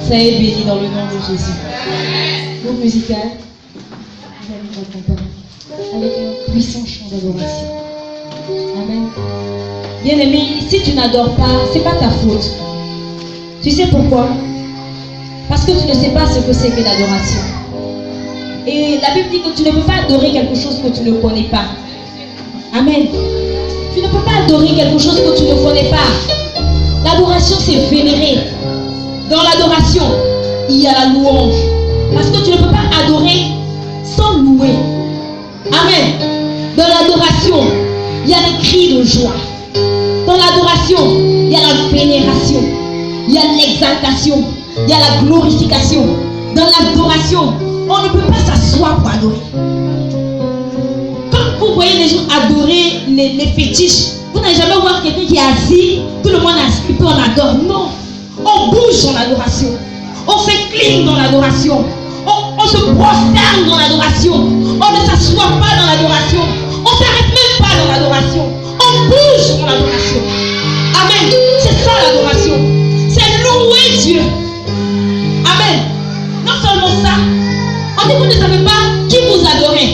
Soyez bénis dans le nom de Jésus. Groupe musical, vous allez nous accompagner avec un puissant chant d'adoration. Amen. Bien-aimé, si tu n'adores pas, ce n'est pas ta faute. Tu sais pourquoi? Parce que tu ne sais pas ce que c'est que l'adoration. Et la Bible dit que tu ne peux pas adorer quelque chose que tu ne connais pas. Amen. Tu ne peux pas adorer quelque chose que tu ne connais pas. L'adoration, c'est vénérer. Dans l'adoration, il y a la louange. Parce que tu ne peux pas adorer sans louer. Amen. Dans l'adoration, il y a des cris de joie. Dans l'adoration, il y a la vénération. Il y a l'exaltation. Il y a la glorification. Dans l'adoration, on ne peut pas s'asseoir pour adorer. Quand vous voyez les gens adorer les fétiches, vous n'allez jamais voir quelqu'un qui est assis, tout le monde est assis, puis on adore. Non. On bouge dans l'adoration. On s'incline dans l'adoration. On se prosterne dans l'adoration. On ne s'assoit pas dans l'adoration. On ne s'arrête même pas dans l'adoration. On bouge dans l'adoration. Amen. C'est ça l'adoration. C'est louer Dieu. Amen. Non seulement ça, on dit que vous ne savez pas qui vous adorez.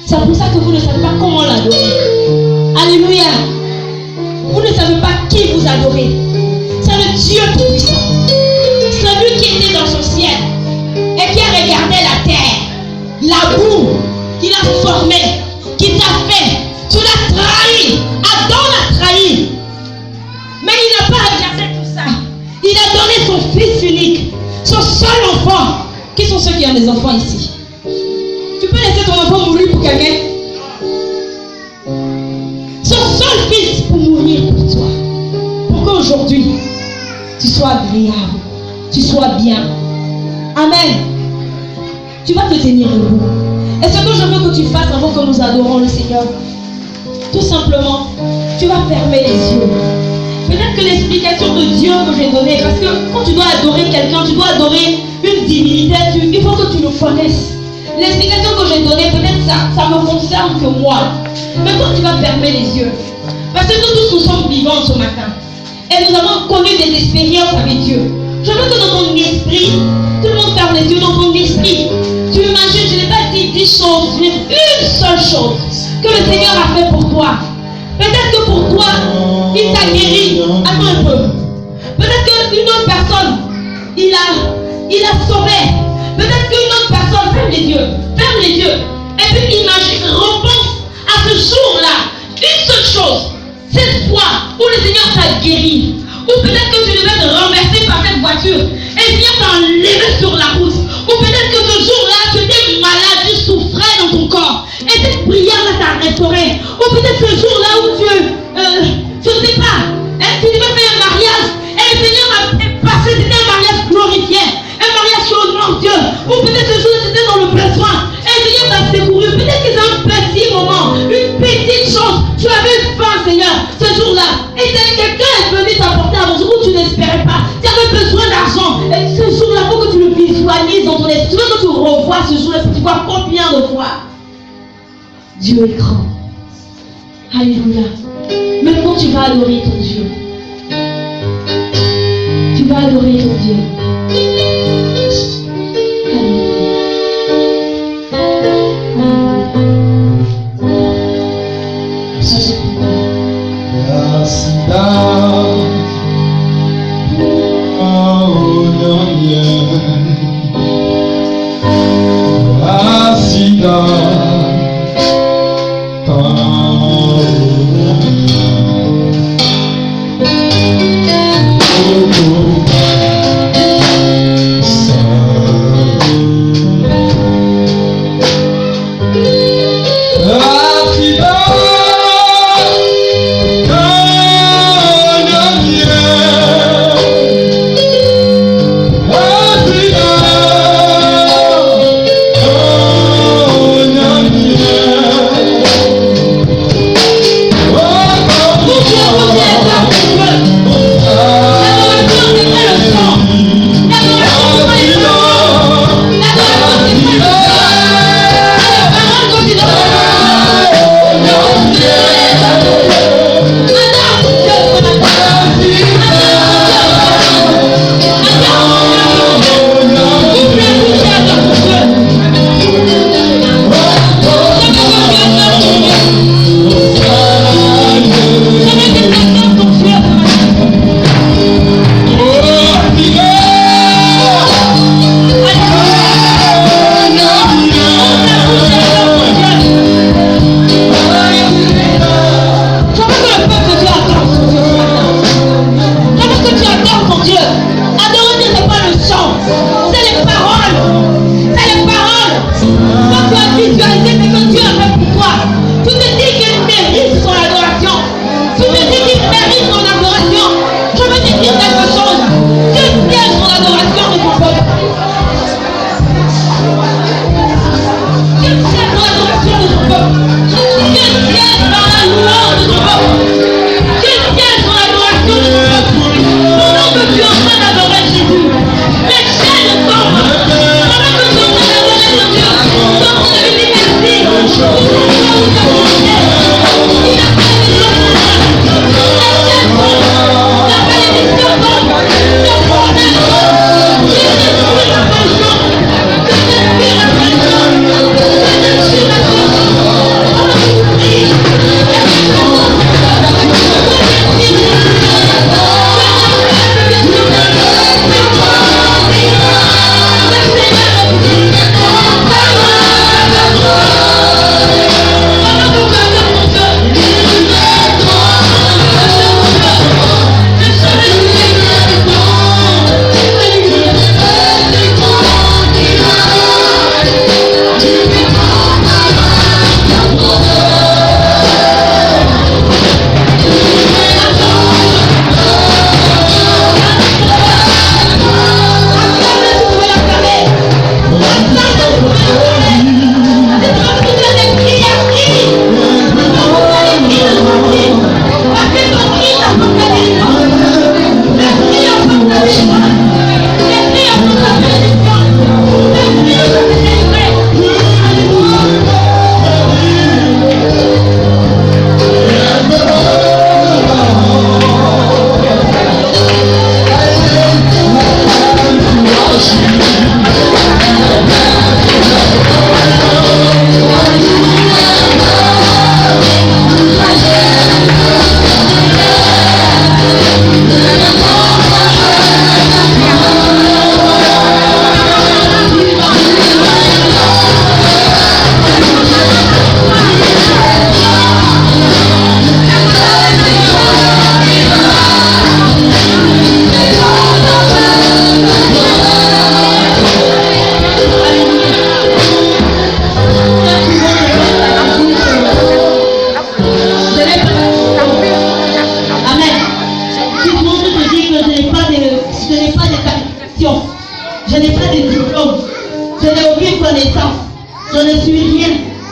C'est pour ça que vous ne savez pas comment l'adorer. Alléluia. Vous ne savez pas qui vous adorez. C'est le Dieu tout-puissant. Celui qui était dans son ciel et qui a regardé la terre, la boue, qu'il a formée, qui t'a fait. Tu l'as trahi. Adam l'a trahi. Mais il n'a pas regardé tout ça. Il a donné son fils unique, son seul enfant. Qui sont ceux qui ont des enfants ici? Tu peux laisser ton enfant mourir pour quelqu'un? Son seul fils pour mourir pour toi. Pour qu'aujourd'hui, tu sois agréable, tu sois bien. Amen. Tu vas te tenir debout. Et ce que je veux que tu fasses avant que nous adorons le Seigneur, tout simplement, tu vas fermer les yeux. Peut-être que l'explication de Dieu que j'ai donnée, parce que quand tu dois adorer quelqu'un, tu dois adorer une divinité, il faut que tu le connaisses. L'explication que j'ai donnée, peut-être ça me concerne que moi. Mais toi, tu vas fermer les yeux. Parce que nous tous, nous sommes vivants ce matin. Et nous avons connu des expériences avec Dieu. Je veux que dans ton esprit, tout le monde ferme les yeux dans ton esprit. Tu imagines, je n'ai pas dit 10 choses, mais une seule chose que le Seigneur a fait pour toi. Peut-être que pour toi, il t'a guéri. Attends un peu. Peut-être qu'une autre personne, il a sauvé. Peut-être qu'une autre personne, ferme les yeux. Et puis imagine, repense à ce jour-là. Une seule chose, cette fois où le Seigneur t'a guéri. Ou peut-être que tu devais te renverser par cette voiture et vient t'enlever sur la route. Ou peut-être que ce jour-là, tu étais malade, tu souffrais dans ton corps. Et cette prière-là t'a restauré. Ou peut-être ce jour-là où tu ne sais pas, tu devais faire un mariage. Et le Seigneur a passé, c'était un mariage glorifié. Un mariage qui honore Dieu. Ou peut-être ce jour-là, c'était dans le besoin. Et le Seigneur t'a secouru. Peut-être que c'est un petit moment, une petite chose. Tu avais faim, Seigneur, ce jour-là. Et quelqu'un est venu t'apporter à un jour où tu n'espérais pas. Tu avais besoin d'argent. Et ce jour-là, il faut que tu le visualises dans ton esprit. Tu veux que tu revois ce jour-là, tu vois combien de fois Dieu est grand. Alléluia. Maintenant, tu vas adorer ton Dieu. Tu vas adorer ton Dieu.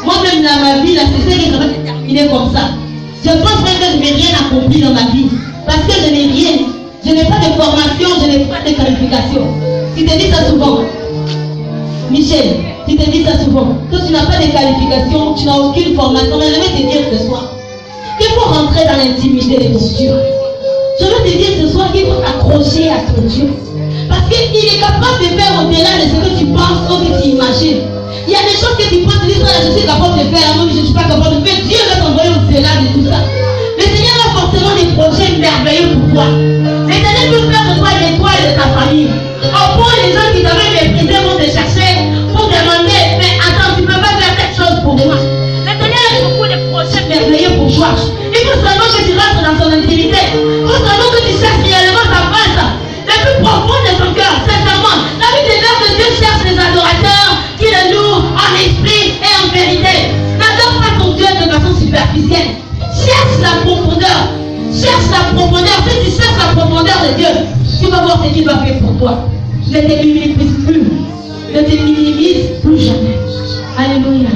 Moi-même, dans ma vie, là, c'est ça qui va se terminer comme ça. Je pense même que je n'ai rien accompli dans ma vie. Parce que je n'ai rien. Je n'ai pas de formation, je n'ai pas de qualification. Tu te dis ça souvent. Michel, tu te dis ça souvent. Toi, tu n'as pas de qualification, tu n'as aucune formation. Mais je vais te dire ce soir qu'il faut rentrer dans l'intimité de ton Dieu. Je veux te dire ce soir qu'il faut t'accrocher à ton Dieu. Parce qu'il est capable de faire au-delà de ce que tu penses ou que tu imagines. Il y a des choses que tu penses, tu dis, je suis capable de faire, moi je ne suis pas capable de faire. Dieu va t'envoyer au-delà de tout ça. Le Seigneur a forcément des projets merveilleux pour toi. L'Éternel peut faire de toi l'étoile de ta famille. Au point, les gens qui t'avaient méprisé vont te chercher pour demander, mais attends, tu ne peux pas faire quelque chose pour moi. L'Éternel a beaucoup de projets merveilleux pour toi. Il faut seulement que tu rentres dans son intimité. Il faut seulement que tu cherches réellement ta face. Le plus profond de ton cœur, sincèrement. La vie des mères de Dieu cherche les adorateurs qui le louent en esprit et en vérité. N'adore pas ton Dieu de façon superficielle. Cherche la profondeur. Cherche la profondeur. Si tu cherches la profondeur de Dieu, tu vas voir ce qu'il va faire pour toi. Ne te minimise plus. Ne te minimise plus jamais. Alléluia.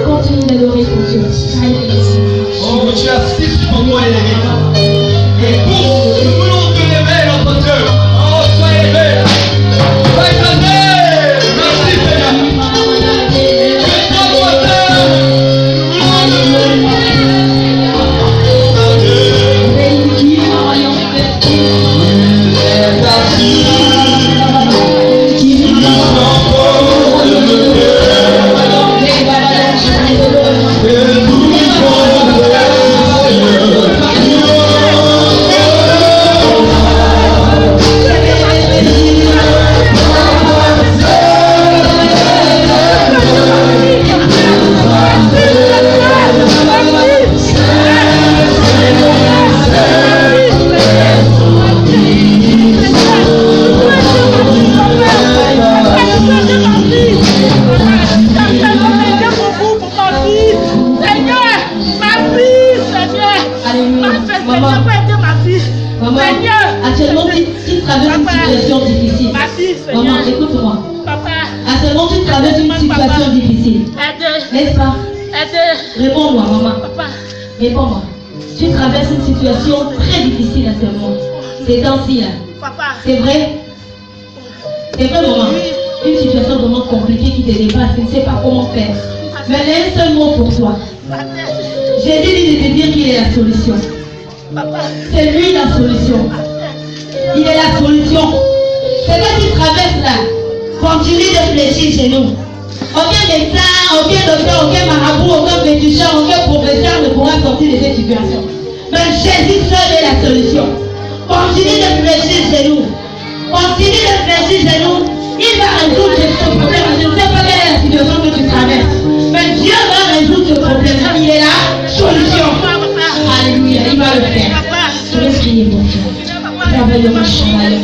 Continue d'adorer ton Dieu. Oh, tu as 6 pour moi, les et tous, nous voulons te lever, notre Dieu. Oh, sois élevé. Sois élevé. Merci, Seigneur. Actuellement, tu traverses une situation difficile. Maman, écoute-moi. Actuellement, tu traverses une situation difficile. N'est-ce pas? Réponds-moi, maman. Réponds-moi. Tu traverses une situation très difficile actuellement. Ces temps-ci, là. C'est vrai? C'est vrai, maman. Une situation vraiment compliquée qui te dépasse. Tu ne sais pas comment faire. Mais il y a un seul mot pour toi. Jésus dit de te dire qu'il est la solution. C'est lui la solution. Il est la solution. C'est que tu traverses là. Continue de fléchir chez nous. Aucun médecin, aucun docteur, aucun marabout, aucun médecin, aucun professeur ne pourra sortir de cette situation. Mais Jésus seul est la solution. Continue de fléchir chez nous. Continue de fléchir chez nous. Il va résoudre ce problème. Je ne sais pas quelle est la situation que tu traverses. Mais Dieu va résoudre ce problème. Il est la solution. Alléluia. Il va le faire. Je vais prier pour toi. Travaillons, travaillons.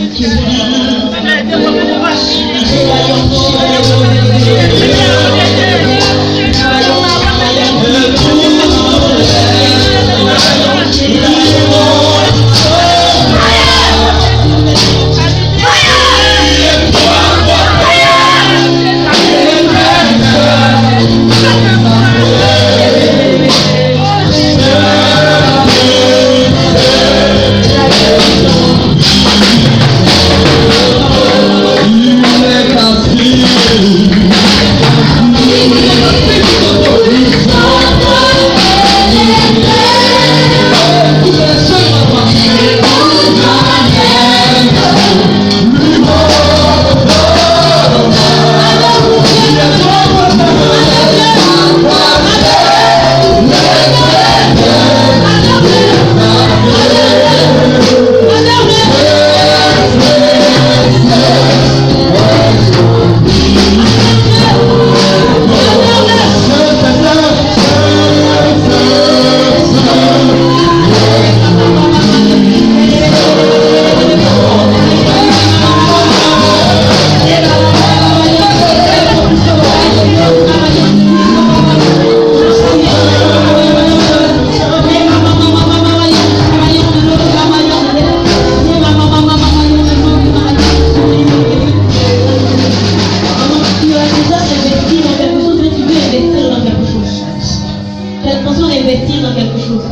dans quelque chose.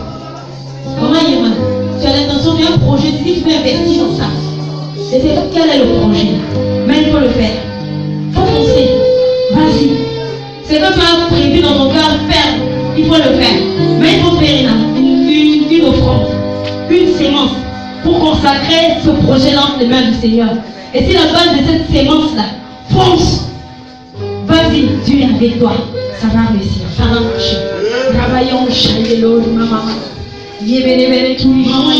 Comment Yéman, tu as l'intention d'un projet, tu dis que tu veux investir dans ça. Et c'est quel est le projet? Mais il faut le faire. Il faut foncer. Vas-y. C'est que tu as prévu dans ton cœur faire. Il faut le faire. Mais il faut faire une offrande, une sémence pour consacrer ce projet-là entre les mains du Seigneur. Et si la base de cette sémence-là, fonce. Vas-y, Dieu est avec toi. Ça va réussir, ça va marcher. Travaillons, chalez-le, maman. Yébélébélé, tout le monde.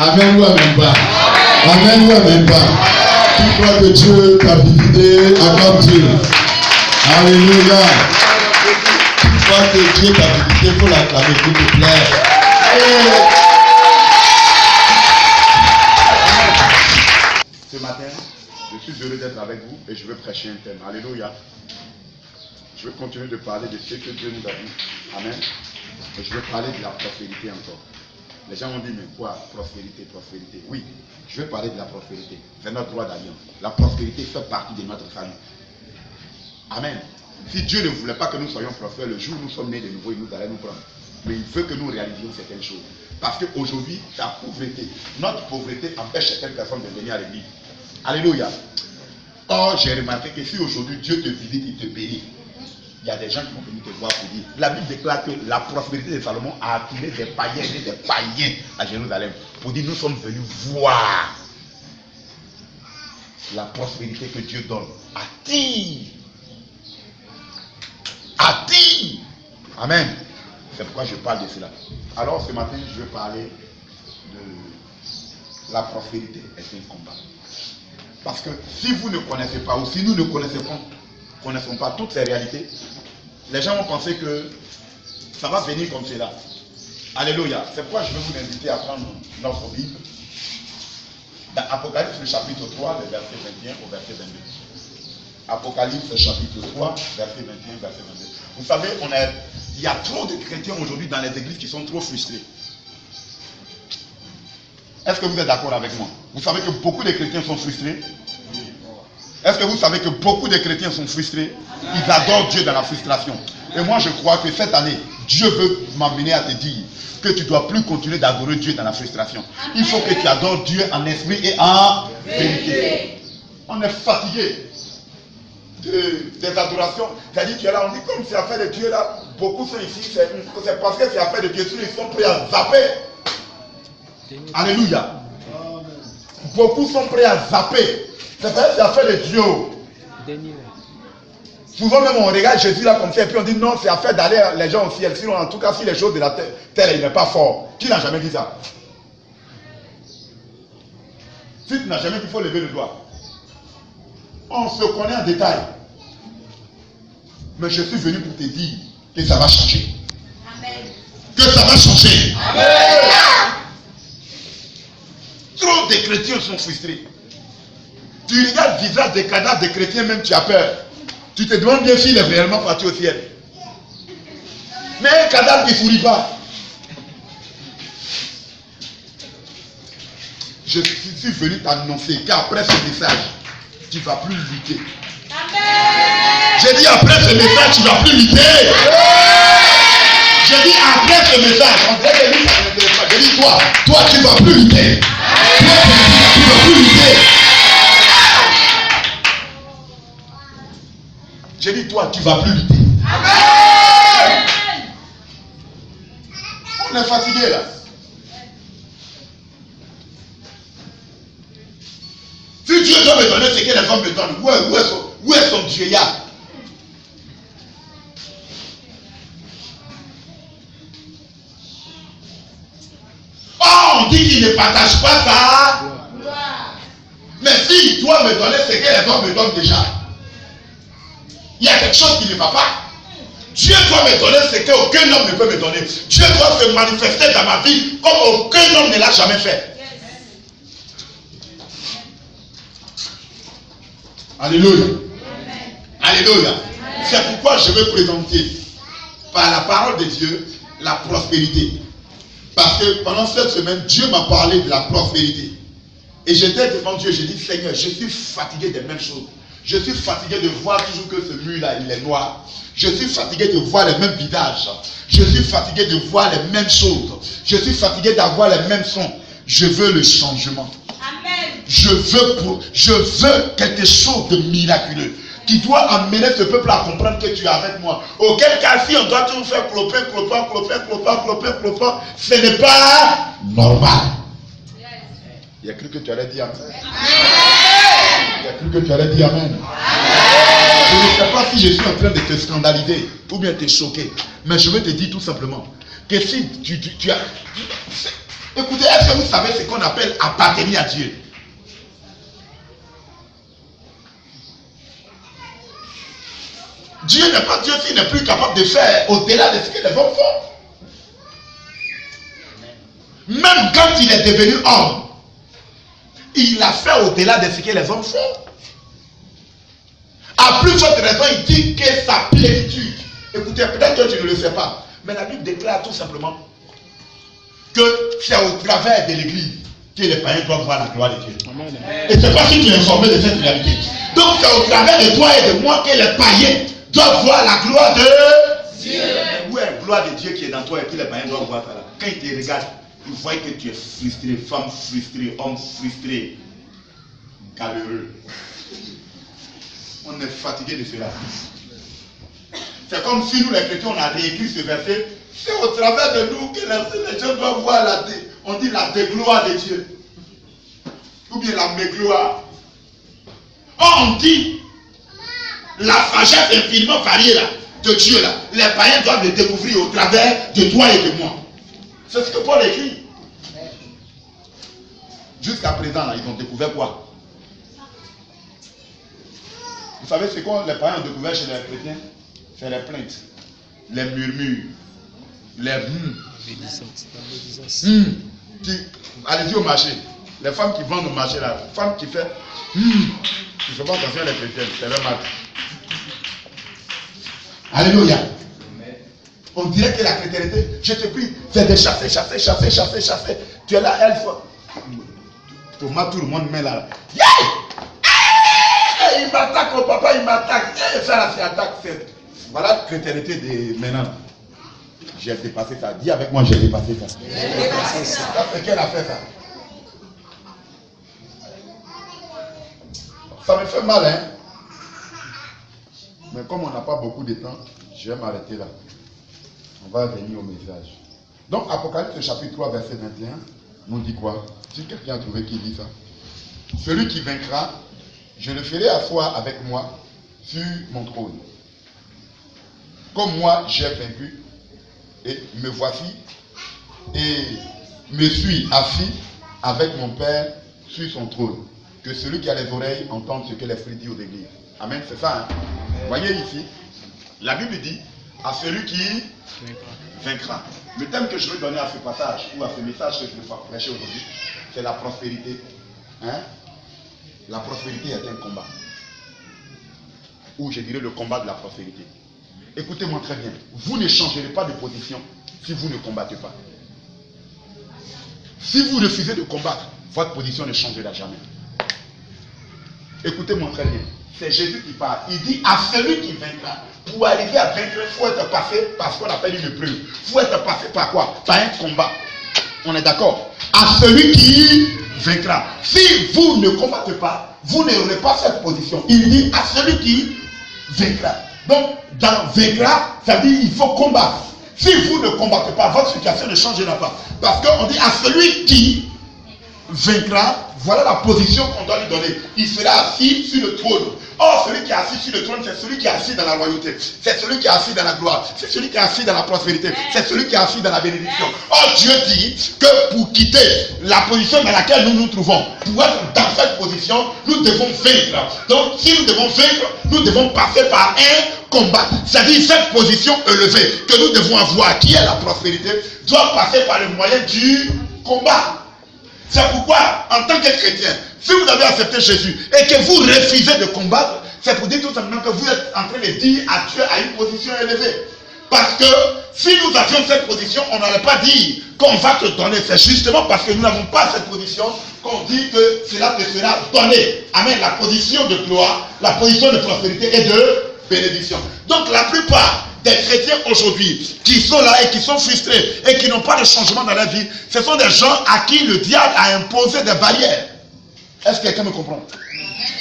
Amen ou amen pas. Amen ou amen pas. Tu crois que Dieu t'a visité, acclame Dieu. Alléluia. Tu crois que Dieu t'a visité, il faut l'acclamer, s'il te plaît. Ce matin, je suis heureux d'être avec vous et je veux prêcher un thème. Alléluia. Je veux continuer de parler de ce que Dieu nous a dit. Amen. Et je veux parler de la prospérité encore. Les gens ont dit, mais quoi? Prospérité, prospérité. Oui, je veux parler de la prospérité. C'est notre droit d'alliance. La prospérité fait partie de notre famille. Amen. Si Dieu ne voulait pas que nous soyons prospères, le jour où nous sommes nés de nouveau, il nous allait nous prendre. Mais il veut que nous réalisions certaines choses. Parce qu'aujourd'hui, la pauvreté, notre pauvreté empêche certaines personnes de venir à l'église. Alléluia. Or, j'ai remarqué que si aujourd'hui Dieu te visite, il te bénit. Il y a des gens qui vont venir te voir pour dire. La Bible déclare que la prospérité de Salomon a attiré des païens et des païens à Jérusalem. Pour dire, nous sommes venus voir. La prospérité que Dieu donne attire. Attire. Amen. C'est pourquoi je parle de cela. Alors ce matin, je vais parler de la prospérité est un combat. Parce que si vous ne connaissez pas, ou si nous ne connaissons pas toutes ces réalités, les gens vont penser que ça va venir comme cela. Alléluia. C'est pourquoi je vais vous inviter à prendre notre Bible. Dans Apocalypse, le chapitre 3, le verset 21 au verset 22. Apocalypse, chapitre 3, verset 21, verset 22. Vous savez, il y a trop de chrétiens aujourd'hui dans les églises qui sont trop frustrés. Est-ce que vous êtes d'accord avec moi? Vous savez que beaucoup de chrétiens sont frustrés? Est-ce que vous savez que beaucoup de chrétiens sont frustrés? Ils adorent Dieu dans la frustration. Et moi je crois que cette année, Dieu veut m'amener à te dire que tu ne dois plus continuer d'adorer Dieu dans la frustration. Il faut que tu adores Dieu en esprit et en vérité. On est fatigué des adorations. C'est-à-dire que là, on dit comme c'est affaire de Dieu là, beaucoup sont ici, c'est parce que c'est affaire de Dieu, ils sont prêts à zapper. Alléluia. Beaucoup sont prêts à zapper. C'est parce que c'est affaire de Dieu. Souvent même on regarde Jésus là comme ça et puis on dit non, c'est affaire d'aller les gens au ciel. Sinon en tout cas si les choses de la terre il n'est pas fort. Qui n'a jamais dit ça? Si tu n'as jamais dit, il faut lever le doigt. On se connaît en détail. Mais je suis venu pour te dire que ça va changer. Amen. Que ça va changer. Amen. Trop de chrétiens sont frustrés. Tu regardes le visage des cadavres des chrétiens, même tu as peur. Tu te demandes bien s'il est réellement parti au ciel. Mais un cadavre qui ne sourit pas. Je suis venu t'annoncer qu'après ce message, tu ne vas plus lutter. Amen. J'ai dit après ce message, tu ne vas plus lutter. J'ai dit après ce message, on dirait que lui, ça n'intéresse pas. J'ai dit toi tu ne vas plus lutter. Toi, tu ne vas plus lutter. J'ai dit toi, tu ne vas plus lutter. Amen. On est fatigué là. doit me donner ce que les hommes me donnent. Où est son Dieu? Oh, on dit qu'il ne partage pas ça. Mais s'il doit me donner ce que les hommes me donnent déjà, il y a quelque chose qui ne va pas. Dieu doit me donner ce qu'aucun homme ne peut me donner. Dieu doit se manifester dans ma vie comme aucun homme ne l'a jamais fait. Alléluia. Alléluia. C'est pourquoi je veux présenter par la parole de Dieu la prospérité. Parce que pendant cette semaine, Dieu m'a parlé de la prospérité. Et j'étais devant Dieu, j'ai dit, Seigneur, je suis fatigué des mêmes choses. Je suis fatigué de voir toujours que ce mur-là, il est noir. Je suis fatigué de voir les mêmes visages. Je suis fatigué de voir les mêmes choses. Je suis fatigué d'avoir les mêmes sons. Je veux le changement. Amen. Je veux quelque chose de miraculeux qui doit amener ce peuple à comprendre que tu es avec moi. Auquel cas, si on doit tout faire clopin, ce n'est pas normal. Il y a cru que tu allais dire amen. Il y a cru que tu allais dire amen. Je ne sais pas si je suis en train de te scandaliser ou bien te choquer. Mais je veux te dire tout simplement que si tu as... Écoutez, est-ce que vous savez ce qu'on appelle appartenir à Dieu? Dieu n'est pas Dieu s'il n'est plus capable de faire au-delà de ce que les hommes font. Même quand il est devenu homme, il a fait au-delà de ce que les hommes font. À plus forte raison, il dit que sa plénitude. Écoutez, peut-être que tu ne le sais pas, mais la Bible déclare tout simplement que c'est au travers de l'église que les païens doivent voir la gloire de Dieu. Amen. Et je ne sais pas si tu es informé de cette réalité. Donc c'est au travers de toi et de moi que les païens doivent voir la gloire de Dieu. Où est la gloire de Dieu qui est dans toi et que les païens doivent voir ça là? Quand ils te regardent, ils voient que tu es frustré, femme frustrée, homme frustré, galéreux. On est fatigué de cela. C'est comme si nous les chrétiens, on a réécrit ce verset. C'est au travers de nous que les gens doivent voir on dit la dégloire de Dieu. Ou bien la mégloire. On dit la sagesse infiniment variée là, de Dieu là. Les païens doivent le découvrir au travers de toi et de moi. C'est ce que Paul écrit. Jusqu'à présent là, ils ont découvert quoi? Vous savez ce que les païens ont découvert chez les chrétiens? C'est les plaintes, les murmures, les allez-y au marché. Les femmes qui vendent au marché là, les femmes qui font ils ne font pas attention à les chrétiens, c'est leur mal. Alléluia. On dirait que la chrétienté, je te prie, c'est de chasser. Tu es là, elle faut. Thomas, tout le monde met là. Yeah! Il m'attaque, mon papa, il m'attaque. Ça là, c'est attaque. Voilà la chrétienté de maintenant. J'ai dépassé ça. Dis avec moi, j'ai dépassé ça. Ça fait qu'elle a fait ça. Ça me fait mal, hein. Mais comme on n'a pas beaucoup de temps, je vais m'arrêter là. On va venir au message. Donc, Apocalypse chapitre 3, verset 21, on dit quoi? Si quelqu'un a trouvé qui dit ça. Celui qui vaincra, je le ferai asseoir avec moi sur mon trône. Comme moi, j'ai vaincu, et me voici, et me suis assis avec mon Père sur son trône. Que celui qui a les oreilles entende ce que l'Esprit dit aux églises. Amen, c'est ça. Hein? Voyez ici, la Bible dit à celui qui vaincra. Le thème que je veux donner à ce passage, ou à ce message que je vais prêcher aujourd'hui, c'est la prospérité. Hein? La prospérité est un combat. Ou je dirais le combat de la prospérité. Écoutez-moi très bien. Vous ne changerez pas de position si vous ne combattez pas. Si vous refusez de combattre, votre position ne changera jamais. Écoutez-moi très bien. C'est Jésus qui parle. Il dit à celui qui vaincra. Pour arriver à vaincre, il faut être passé par ce qu'on appelle une épreuve. Il faut être passé par quoi? Par un combat. On est d'accord? À celui qui vaincra. Si vous ne combattez pas, vous n'aurez pas cette position. Il dit à celui qui vaincra. Donc, dans vaincra, ça dit il faut combattre. Si vous ne combattez pas, votre situation ne changera pas. Parce qu'on dit à celui qui vaincra, voilà la position qu'on doit lui donner. Il sera assis sur le trône. Or, celui qui est assis sur le trône, c'est celui qui est assis dans la royauté. C'est celui qui est assis dans la gloire. C'est celui qui est assis dans la prospérité. C'est celui qui est assis dans la bénédiction. Or, Dieu dit que pour quitter la position dans laquelle nous nous trouvons, pour être dans cette position, nous devons vaincre. Donc, si nous devons vaincre, nous devons passer par un combat. C'est-à-dire cette position élevée que nous devons avoir, qui est la prospérité, doit passer par le moyen du combat. C'est pourquoi, en tant que chrétien, si vous avez accepté Jésus et que vous refusez de combattre, c'est pour dire tout simplement que vous êtes en train de dire à Dieu à une position élevée. Parce que si nous avions cette position, on n'allait pas dire qu'on va te donner. C'est justement parce que nous n'avons pas cette position qu'on dit que cela te sera donné. Amen. La position de gloire, la position de prospérité et de bénédiction. Donc la plupart des chrétiens aujourd'hui qui sont là et qui sont frustrés et qui n'ont pas de changement dans leur vie, ce sont des gens à qui le diable a imposé des barrières. Est-ce que quelqu'un me comprend?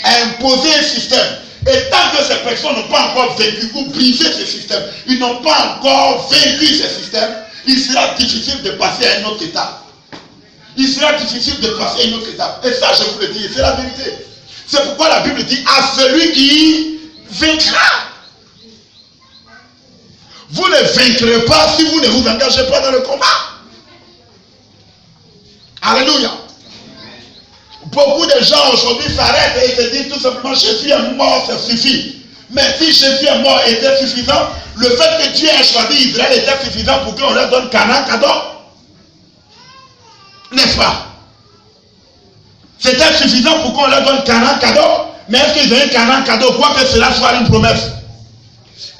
A imposé un système. Et tant que ces personnes n'ont pas encore vécu ou brisé ce système, ils n'ont pas encore vaincu ce système, il sera difficile de passer à une autre étape. Il sera difficile de passer à une autre étape. Et ça, je vous le dis, c'est la vérité. C'est pourquoi la Bible dit à celui qui vaincra. Vous ne vaincrez pas si vous ne vous engagez pas dans le combat. Alléluia. Beaucoup de gens aujourd'hui s'arrêtent et se disent tout simplement Jésus est mort, ça suffit. Mais si Jésus est mort était suffisant, le fait que Dieu ait choisi Israël était suffisant pour qu'on leur donne Canaan cadeau. N'est-ce pas? C'était suffisant pour qu'on leur donne Canaan cadeau. Mais est-ce qu'ils ont un Canaan cadeau, quoi que cela soit une promesse?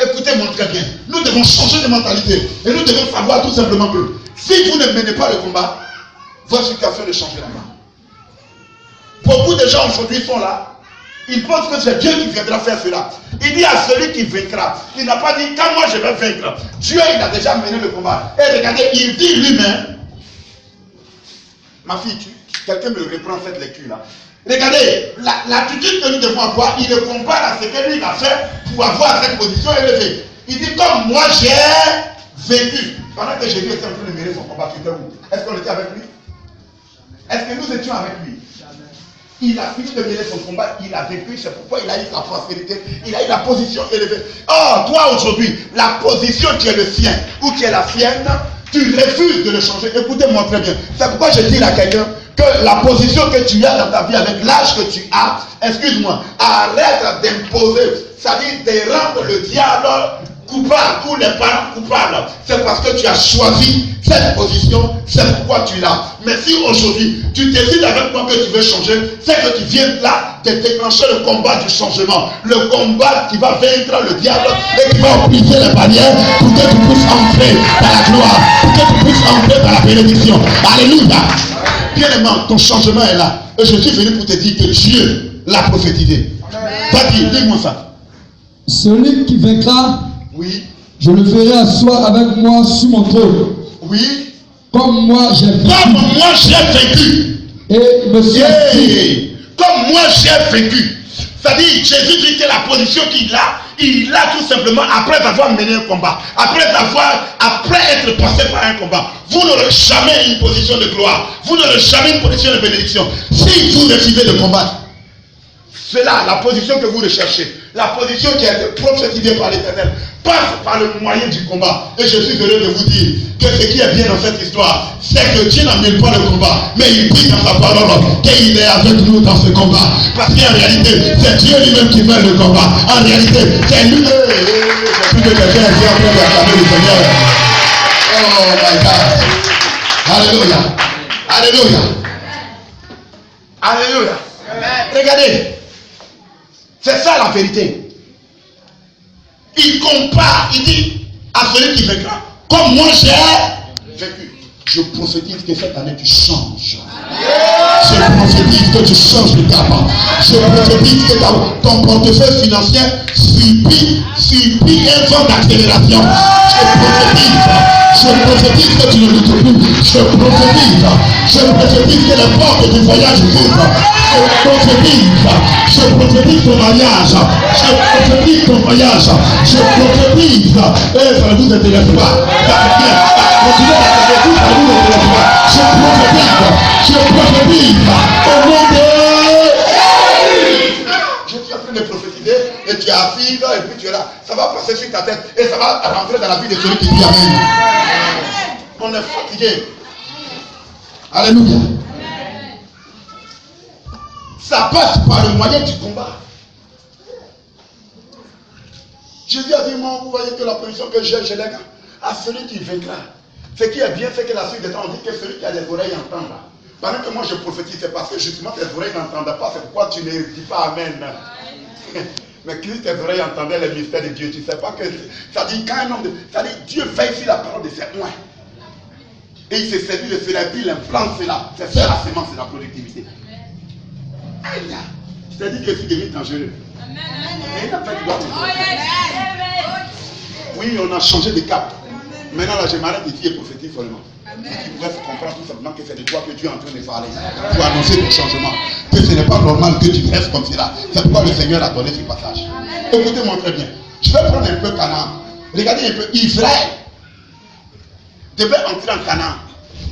Écoutez-moi très bien. Nous devons changer de mentalité. Et nous devons savoir tout simplement que si vous ne menez pas le combat, votre situation ne changera pas. Beaucoup de gens aujourd'hui sont là. Ils pensent que c'est Dieu qui viendra faire cela. Il dit à celui qui vaincra. Il n'a pas dit quand moi je vais vaincre. Dieu il a déjà mené le combat. Et regardez, il dit lui-même. Ma fille, quelqu'un me reprend cette lecture-là. Regardez, l'attitude que nous devons avoir, il le compare à ce que lui a fait pour avoir cette position élevée. Il dit comme moi j'ai vécu. Pendant que Jésus était en train de mener son combat, tu étais où? Est-ce qu'on était avec lui? Est-ce que nous étions avec lui? Il a fini de mener son combat, il a vécu, c'est pourquoi il a eu sa prospérité, il a eu la position élevée. Or, toi aujourd'hui, la position qui est le sien ou qui est la sienne, tu refuses de le changer. Écoutez-moi très bien. C'est pourquoi je dis à quelqu'un que la position que tu as dans ta vie avec l'âge que tu as, excuse-moi, arrête d'imposer, c'est-à-dire de rendre le diable coupable ou les parents coupables. C'est parce que tu as choisi cette position, c'est pourquoi tu l'as. Mais si aujourd'hui tu décides avec moi que tu veux changer, c'est que tu viens là de déclencher le combat du changement, le combat qui va vaincre le diable et qui va briser les barrières pour que tu puisses entrer dans la gloire, pour que tu puisses entrer dans la bénédiction. Alléluia. Bien aimé, ton changement est là. Et je suis venu pour te dire que Dieu l'a prophétisé. Vas-y, dis-moi ça. Celui qui vaincra, oui, je le ferai asseoir avec moi sur mon trône. Oui. Comme moi j'ai vécu. Comme moi j'ai vécu. Et me suis assis. Comme moi j'ai vécu. C'est-à-dire, Jésus dit que la position qu'il a, il l'a tout simplement après avoir mené un combat. Après être passé par un combat. Vous n'aurez jamais une position de gloire. Vous n'aurez jamais une position de bénédiction. Si vous refusez de combattre, c'est là la position que vous recherchez. La position qui a été prophétisée par l'Éternel passe par le moyen du combat. Et je suis heureux de vous dire que ce qui est bien dans cette histoire, c'est que Dieu n'amène pas le combat, mais il dit dans sa parole qu'il est avec nous dans ce combat. Parce qu'en réalité, c'est Dieu lui-même qui mène le combat. En réalité, c'est lui. J'ai plus de quelqu'un qui est en train d'acclamer le Seigneur. Oh my God. Alléluia. Alléluia. Alléluia. Regardez. C'est ça la vérité. Il compare, il dit à celui qui vaincra, comme moi j'ai vécu. Je prophétise que cette année tu changes. Je prophétise que tu changes de cap. Je prophétise que ton portefeuille financier subit un vent d'accélération. Je prophétise que tu ne luttes plus. Je prophétise que les portes du voyage s'ouvrent. Je prophétise ton mariage. Je prophétise ton voyage. Je prophétise. Et ça ne vous intéresse pas. Ça fait bien. Continuez à prophétiser, ça ne vous intéresse pas. Je prophétise. tu es assis et puis tu es là. Ça va passer sur ta tête et ça va rentrer dans la vie de celui qui dit Amen. On est fatigué. Alléluia. Ça passe par le moyen du combat. Jésus a dit, moi, vous voyez que la position que j'ai lègue à celui qui vaincra. Ce qui est bien, c'est que la suite des temps, on dit que celui qui a des oreilles entend. Pendant que moi je prophétise, c'est parce que justement tes oreilles n'entendent pas, c'est pourquoi tu ne dis pas Amen. Mais Christ, tes oreilles entendaient les mystères de Dieu. Tu ne sais pas que ça dit quand un homme ça dit Dieu veille sur la parole de ses oins. Et il s'est servi de cela et puis il implante cela. C'est ça la semence, c'est la productivité. Aïe, je t'ai dit que c'est devenu dangereux. Oui, on a changé de cap. Maintenant là, je m'arrête ici et prophétise seulement. Tu pourrais comprendre tout simplement que c'est de toi que Dieu est en train de parler pour annoncer ton changement. Que ce n'est pas normal que tu restes comme cela. C'est pourquoi le Seigneur a donné ce passage. Écoutez-moi très bien. Je vais prendre un peu Canaan. Regardez un peu. Israël devait entrer en Canaan.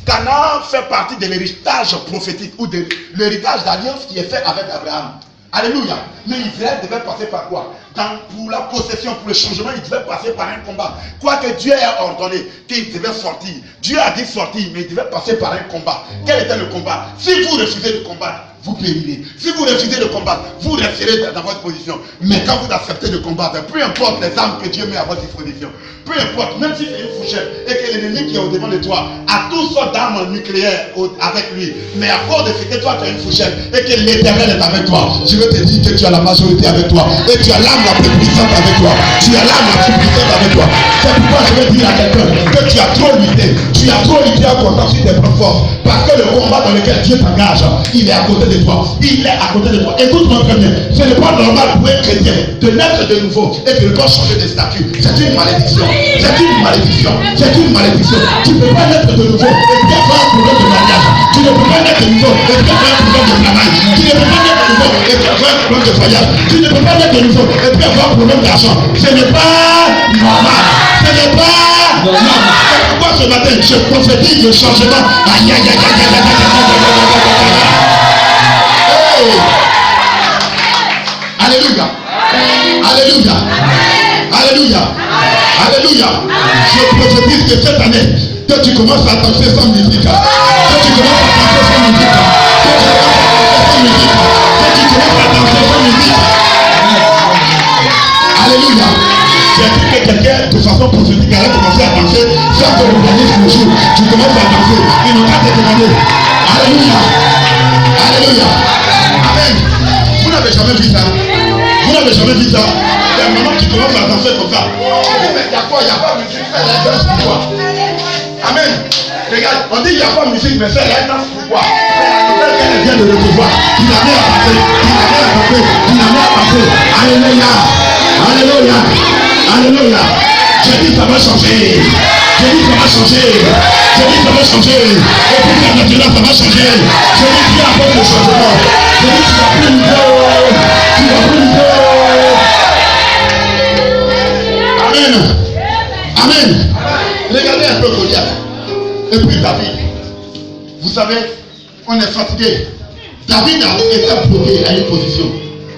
Canaan fait partie de l'héritage prophétique ou de l'héritage d'alliance qui est fait avec Abraham. Alléluia. Mais Israël devait passer par quoi? Pour la possession, pour le changement, il devait passer par un combat. Quoique Dieu ait ordonné qu'il devait sortir. Dieu a dit sortir, mais il devait passer par un combat. Quel était le combat? Si vous refusez de combattre, vous périrez. Si vous refusez de combattre, vous resterez dans votre position. Mais quand vous acceptez de combattre, peu importe les armes que Dieu met à votre disposition, peu importe, même si c'est une fourchette et que l'ennemi qui est au devant de toi a toutes sortes d'armes nucléaires avec lui, mais à cause de ce que toi tu as une fourchette et que l'Éternel est avec toi, je veux te dire que tu as la majorité avec toi et tu as l'âme la plus puissante avec toi. Tu as l'âme la plus puissante avec toi. C'est pourquoi je veux dire à quelqu'un que tu as trop lutté. Tu as trop lutté à compter sur tes propres forces. Parce que le combat dans lequel Dieu t'engage, il est à côté de toi. Il est à côté de toi. Écoute-moi très bien. Ce n'est pas normal pour un chrétien de naître de nouveau et de encore changer de statut. C'est une malédiction. C'est une malédiction. C'est une malédiction. Tu ne peux pas naître de nouveau et puis avoir un problème de mariage. Tu ne peux pas naître de nouveau et puis avoir un problème de travail. Tu ne peux pas naître de nouveau et puis avoir un problème de voyage. Tu ne peux pas naître de nouveau et puis avoir un problème d'argent. Ce n'est pas normal. Ce n'est pas normal. Pourquoi ce matin je prophétise le changement? Aïe, aïe, aïe, aïe, aïe, aïe, aïe, aïe, Alléluia. Alléluia. Alléluia. Alléluia. Je prophétise que cette année, que tu commences à danser sans musique. Que tu commences à danser sans musique. Que tu commences à danser sans musique. Alléluia. J'ai dit que quelqu'un, de façon prophétique, allait commencer à danser sans te regarder le jour. Tu commences à danser. Il n'a pas te demander. Alléluia. Alléluia. Amen. Vous n'avez jamais vu ça. Vous n'avez jamais vu ça. Et maintenant tu commences à danser comme ça. Mais il n'y a pas de musique, fais la danse pour toi. Amen. Regarde, on dit il n'y a pas de musique, mais fais la danse pour toi. C'est la nouvelle qu'elle vient de recevoir. Tu n'as rien à passer. Tu n'as rien à passer. Tu n'as rien à passer. Alléluia. Alléluia. Alléluia. J'ai dit ça va changer. J'ai dit ça va changer. J'ai dit ça va changer. Et puis maintenant ça va changer. J'ai dit Dieu apporte le changement. J'ai dit tu vas plus lutter. Tu vas plus lutter. Amen. Amen. Regardez un peu Goliath. Et puis David. Vous savez, on est fatigué. David a été bloqué à une position.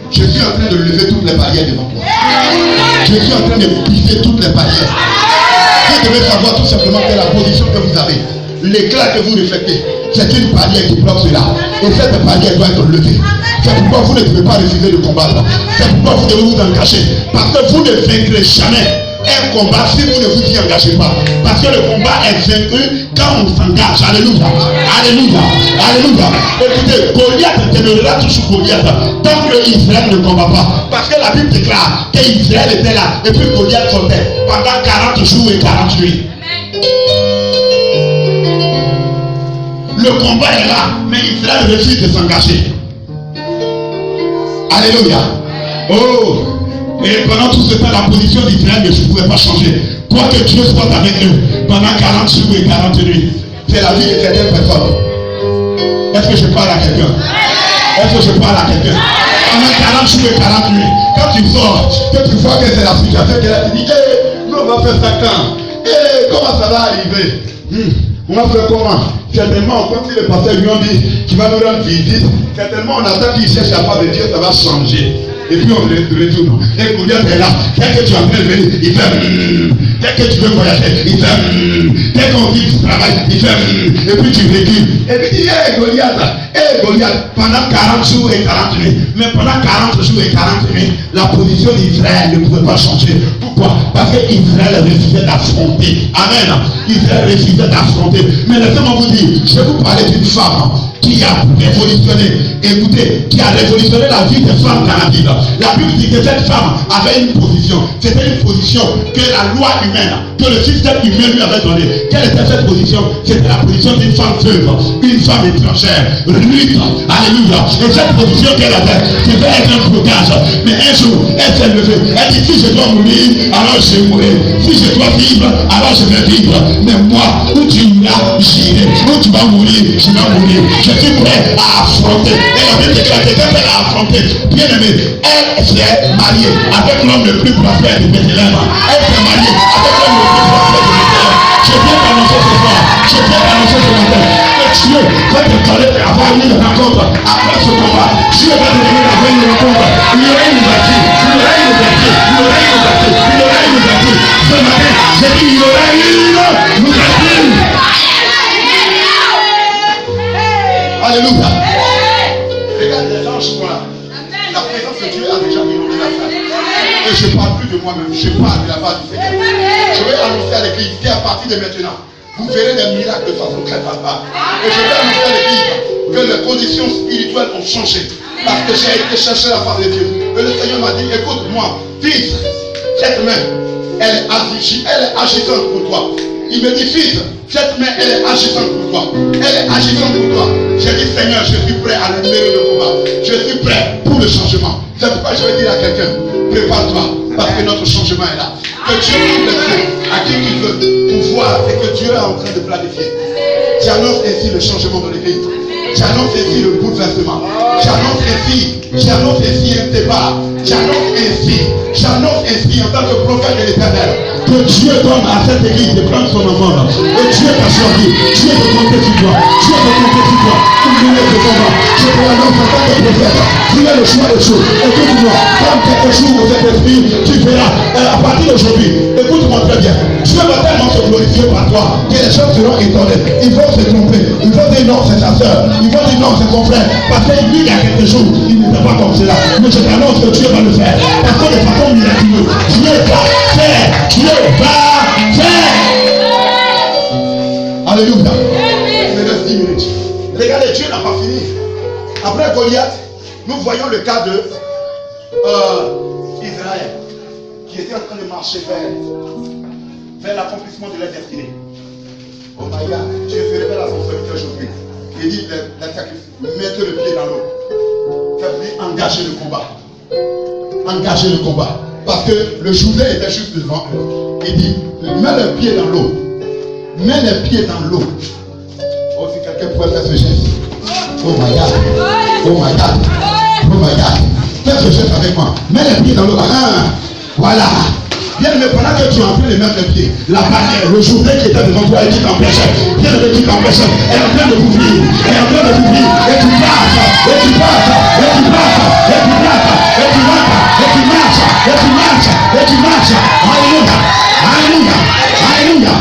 Je suis en train de lever toutes les barrières devant toi. Je suis en train de briser toutes les barrières. Vous devez savoir tout simplement que la position que vous avez, l'éclat que vous reflétez, c'est une barrière qui bloque cela. Et cette barrière doit être levée. C'est pourquoi vous ne devez pas refuser de combattre. C'est pourquoi vous devez vous engager. Parce que vous ne vaincrez jamais un combat si vous ne vous y engagez pas. Parce que le combat est vaincu quand on s'engage. Alléluia. Alléluia. Alléluia. Écoutez, Goliath demeurera toujours Goliath tant que Israël ne combat pas. Parce que la Bible déclare qu'Israël était là et puis Goliath sortait pendant 40 jours et 40 nuits. Le combat est là, mais Israël refuse de s'engager. Alléluia. Oh. Et pendant tout ce temps, la position d'Israël ne pouvait pas changer. Quoique Dieu soit avec eux pendant 40 jours et 40 nuits. C'est la vie de certaines personnes. Est-ce que je parle à quelqu'un? Est-ce que je parle à quelqu'un? Pendant 40 jours et 40 nuits, quand tu sors, que tu vois que c'est la situation qu'elle a dit, nous on va faire 5 ans. Comment ça va arriver? On va faire comment? Certainement, quand le pasteur lui a dit qu'il va nous rendre visite, certainement on attend qu'il cherche la part de Dieu, ça va changer. Et puis on retourne. Et Goliath est là. Dès que tu es en train de venir, il fait dès que tu veux voyager, il fait dès qu'on dit du travail, il fait et puis tu recules. Et puis il dit, Goliath, pendant 40 jours et 40 nuits, mais pendant 40 jours et 40 nuits, la position d'Israël ne pouvait pas changer. Pourquoi? Parce que Israël refusait d'affronter. Amen. Israël refusait d'affronter. Mais laissez-moi vous dire, je vais vous parler d'une femme qui a révolutionné, écoutez, qui a révolutionné la vie des femmes dans la Bible. La Bible dit que cette femme avait une position. C'était une position que la loi humaine, que le système humain lui avait donné. Quelle était cette position? C'était la position d'une femme veuve, une femme étrangère, rude. Alléluia. Et cette position qu'elle avait, devait être un blocage. Mais un jour, elle s'est levée. Elle dit, si je dois mourir, alors je vais mourir. Si je dois vivre, alors je vais vivre. Mais moi, où tu iras, j'irai. Où tu vas mourir, je vais mourir. Je suis prêt à affronter. Et la Bible dit qu'elle était prête à affronter. Bien aimé, elle s'est mariée avec l'homme le plus prospère de Bethléem. Elle s'est mariée avec l'homme le plus prospère de Bethléem. Je viens t'annoncer ce soir. Je viens t'annoncer ce matin. Que Dieu va te parler d'avoir une rencontre après ce combat. Dieu va te donner d'avoir une rencontre. Il y aura une ouverture. Il y aura une ouverture. Il y aura une ouverture. Il y aura une ouverture. Ce matin, j'ai dit il y aura une ouverture. Alléluia. Regarde les anges sont là. La présence de Dieu a déjà inondé la salle. Et je ne parle plus de moi-même, je parle de la part du Seigneur. Je vais annoncer à l'église qu'à partir de maintenant, vous verrez des miracles de façon très palpable. Et je vais annoncer à l'église que les conditions spirituelles ont changé. Parce que j'ai été chercher la part de Dieu. Et le Seigneur m'a dit, écoute-moi, fils, cette main, elle est agissante pour toi. Il me dit, fils, cette main, elle est agissante pour toi. Elle est agissante pour toi. J'ai dit, Seigneur, je suis prêt à libérer le combat. Je suis prêt pour le changement. C'est pourquoi je vais dire à quelqu'un, prépare-toi, parce que notre changement est là. Que Dieu ouvre les yeux à qui il veut pour voir ce que Dieu est en train de planifier. J'annonce ainsi le changement de l'église. J'annonce ainsi le bouleversement. J'annonce ainsi un départ. J'annonce ainsi en tant que prophète de l'Éternel que Dieu donne à cette église de prendre son enfant. Et Dieu t'a choisi. Dieu veut compter sur toi. Dieu veut compter sur toi. Pour mener ce combat. Je te l'annonce en tant que prophète. Tu as le choix des choses. Écoute-moi. Quand quelque chose dans cet esprit, tu verras. À partir d'aujourd'hui, écoute-moi très bien. Dieu va tellement se glorifier par toi que les gens seront étonnés. Ils vont se tromper. Ils vont dire non, c'est ta soeur. Ils vont dire non, c'est ton frère. Parce que lui, il y a quelques jours, il n'était pas comme cela. Mais je t'annonce que Dieu va le faire. Parce que de façon miraculeuse, Dieu va faire. Dieu va faire. Alléluia. Il me reste 10 minutes. Regardez, Dieu n'a pas fini. Après Goliath, nous voyons le cas de Israël qui était en train de marcher vers l'accomplissement de leur destinée. Oh my God, Dieu se révèle à son serviteur aujourd'hui. Il dit les sacrifices, mettez le pied dans l'eau. Faites-lui engager le combat. Engager le combat. Parce que le Jourdain était juste devant eux. Il dit, mets le pied dans l'eau. Mets les pieds dans l'eau. Oh, si quelqu'un pouvait faire ce geste. Oh my God. Oh my God. Oh my God. Fais ce geste avec moi. Mets les pieds dans l'eau. Voilà. Bien aimé, pendant que tu es en train de mettre les pieds, la barrière, le Jourdain qui était devant toi et qui t'empêchait, bien aimé, qui t'empêchait, elle est en train de t'ouvrir. Elle est en train de t'ouvrir. Et tu passes. Et tu passes. Et tu passes. Et tu passes. Et tu rentres. Et tu marches. Et tu marches. Et tu marches. Alléluia. Alléluia. Alléluia.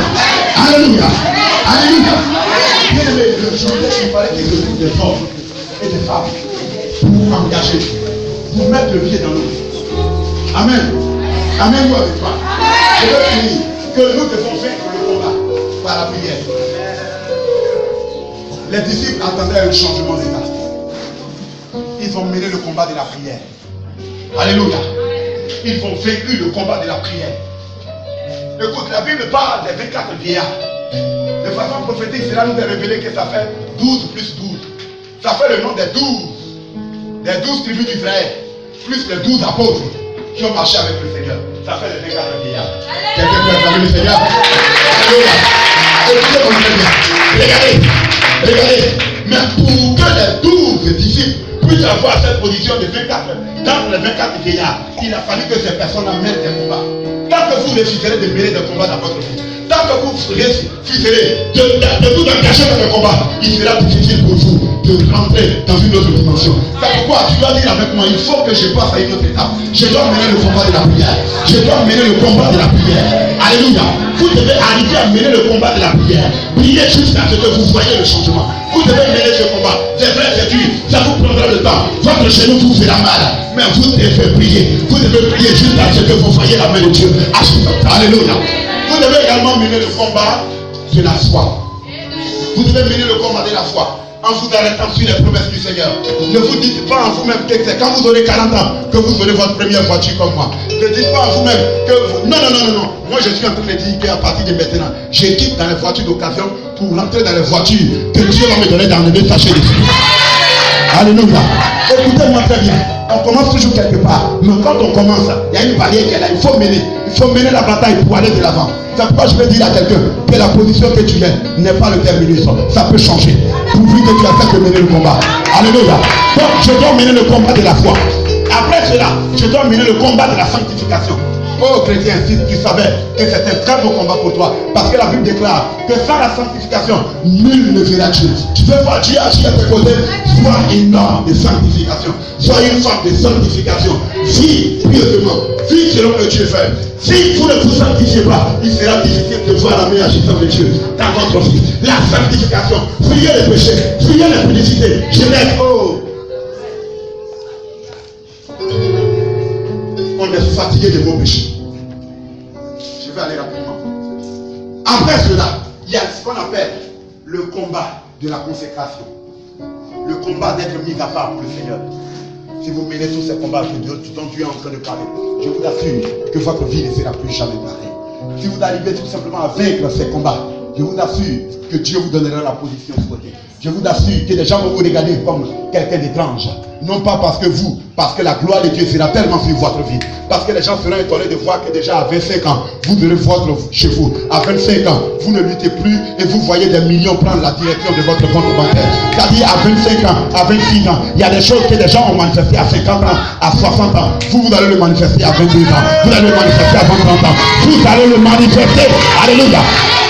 Alléluia. Alléluia. Bien aimé, le Jourdain, il fallait qu'il retrouve des hommes et des femmes pour engager, pour mettre le pied dans l'eau. Amen. Amen, moi avec toi. Je veux finir que nous devons vaincre le combat par la prière. Les disciples attendaient un changement d'état. Ils ont mené le combat de la prière. Alléluia. Ils ont vaincu le combat de la prière. Écoute, la Bible parle des 24 vieillards. De façon prophétique, cela nous est révélé que ça fait 12 plus 12. Ça fait le nom des 12. Des 12 tribus d'Israël. Plus les 12 apôtres qui ont marché avec le Seigneur. Ça fait les 24 vieillards. Quelqu'un peut acclamer le Seigneur. Alléluia. Écoutez comme c'est bien. Regardez. Mais pour que les 12 disciples puissent avoir cette position de 24, dans les 24 vieillards, il a fallu que ces personnes-là mènent des combats. Tant que vous refuserez de mener des combats dans votre vie, Tant que vous refuserez de vous engager dans le combat, il sera difficile pour vous de rentrer dans une autre dimension. C'est pourquoi tu dois dire avec moi, il faut que je passe à une autre étape. Je dois mener le combat de la prière. Je dois mener le combat de la prière. Alléluia. Vous devez arriver à mener le combat de la prière. Priez jusqu'à ce que vous voyez le changement. Vous devez mener ce combat. C'est vrai, c'est dur. Ça vous prendra le temps. Votre genou vous fera mal. Mais vous devez prier. Vous devez prier jusqu'à ce que vous voyez la main de Dieu. Alléluia. Vous devez également mener le combat de la foi. Vous devez mener le combat de la foi en vous arrêtant sur les promesses du Seigneur. Ne vous dites pas en vous-même que c'est quand vous aurez 40 ans que vous aurez votre première voiture comme moi. Ne dites pas en vous-même que vous... Non. Moi je suis en train de dire qu'à partir de maintenant, je quitte dans les voitures d'occasion pour rentrer dans les voitures que Dieu va me donner d'enlever sachez dessus. Alléluia. Écoutez-moi très bien. On commence toujours quelque part. Mais quand on commence, il y a une barrière qui est là. Il faut mener la bataille pour aller de l'avant. C'est pourquoi je vais dire à quelqu'un que la position que tu es n'est pas le terminus. Ça peut changer. Pourvu que tu acceptes de mener le combat. Alléluia. Donc je dois mener le combat de la foi. Après cela, je dois mener le combat de la sanctification. Oh chrétien, si tu savais que c'est un très beau combat pour toi, parce que la Bible déclare que sans la sanctification, nul ne verra Dieu. Tu veux voir Dieu agir à tes côtés, sois un homme de sanctification, sois une femme de sanctification, vis pieusement, vis selon que Dieu fait. Si vous ne vous sanctifiez pas, il sera difficile de voir la meilleure agissance de Dieu dans votre vie. La sanctification, fuyez les péchés, fuyez les publicités, jeunesse, oh. On est fatigué de vos péchés. Je vais aller rapidement. Après cela, il y a ce qu'on appelle le combat de la consécration. Le combat d'être mis à part pour le Seigneur. Si vous menez tous ces combats dont Dieu est en train de parler, je vous assure que votre vie ne sera plus jamais pareille. Si vous arrivez tout simplement à vaincre ces combats, je vous assure que Dieu vous donnera la position souhaitée. Je vous assure que les gens vont vous regarder comme quelqu'un d'étrange. Non pas parce que la gloire de Dieu sera tellement sur votre vie. Parce que les gens seront étonnés de voir que déjà à 25 ans, vous aurez votre chez vous. À 25 ans, vous ne luttez plus et vous voyez des millions prendre la direction de votre compte bancaire. C'est-à-dire à 25 ans, à 26 ans, il y a des choses que les gens ont manifestées à 50 ans, à 60 ans. Vous allez le manifester à 22 ans. Vous allez le manifester à 30 ans. Vous allez le manifester. Alléluia.